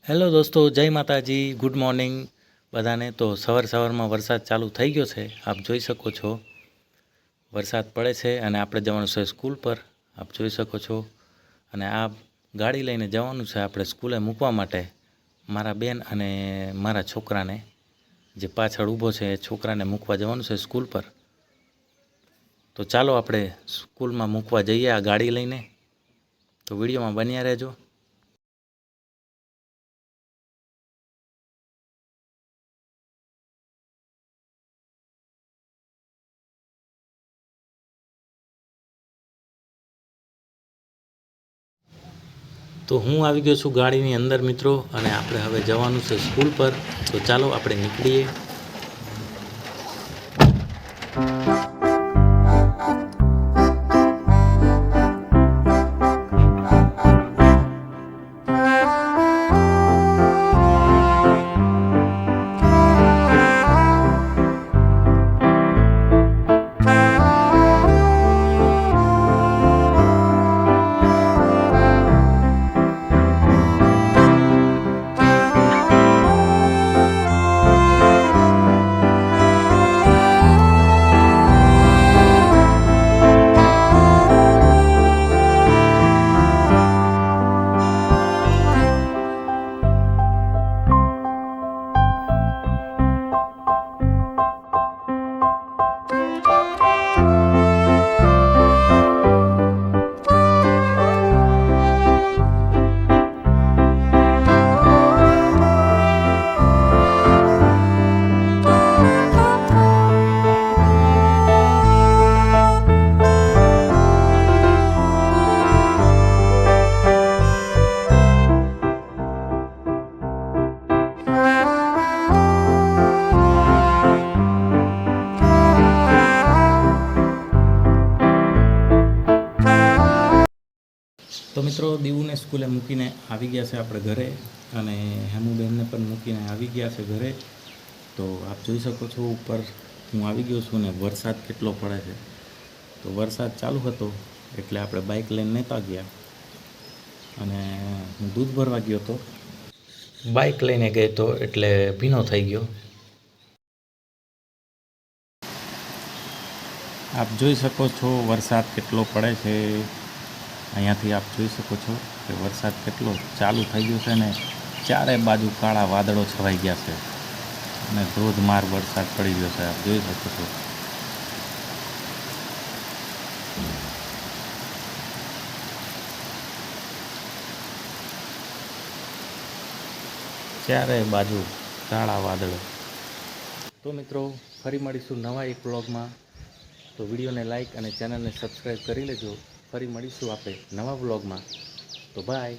Hello દોસ્તો, જય માતાજી, ગુડ મોર્નિંગ બધાને। તો સવારમાં વરસાદ ચાલુ થઈ ગયો છે। આપ જોઈ શકો છો વરસાદ પડે છે અને આપણે જવાનું છે સ્કૂલ પર। આપ જોઈ શકો છો અને આ ગાડી લઈને જવાનું છે આપણે સ્કૂલે મૂકવા માટે મારા બેન અને મારા છોકરાને, જે પાછળ ઊભો છે એ છોકરાને મૂકવા જવાનું છે સ્કૂલ પર। તો ચાલો આપણે સ્કૂલમાં મૂકવા જઈએ આ ગાડી લઈને। તો વિડીયોમાં બન્યા રહેજો। તો હું આવી ગયો છું ગાડીની અંદર મિત્રો, અને આપણે હવે જવાનું છે સ્કૂલ પર। તો ચાલો આપણે નીકળીએ। તો મિત્રો, દીવુને સ્કૂલે મૂકીને આવી ગયા છે આપણે ઘરે, અને હેમુબેનને પણ મૂકીને આવી ગયા છે ઘરે। તો આપ જોઈ શકો છો ઉપર હું આવી ગયો છું ને વરસાદ કેટલો પડે છે। તો વરસાદ ચાલુ હતો એટલે આપણે બાઇક લઈને નહોતા ગયા, અને હું દૂધ ભરવા ગયો હતો, બાઇક લઈને ગયો તો એટલે ભીનો થઈ ગયો। આપ જોઈ શકો છો વરસાદ કેટલો પડે છે। અહીંયાથી આપ જોઈ શકો છો કે વરસાદ કેટલો ચાલુ થઈ ગયો છે ને ચારે બાજુ કાળા વાદળો છવાઈ ગયા છે અને ધોધમાર વરસાદ પડી ગયો છે। આપ જોઈ શકો છો। ચારે બાજુ કાળા વાદળો। તો મિત્રો, ફરી મળીશું નવા એક વ્લોગમાં। તો વિડીયોને લાઇક અને ચેનલને સબસ્ક્રાઈબ કરી લેજો। ફરી મળીશું આપણે નવા વ્લોગમાં। તો બાય।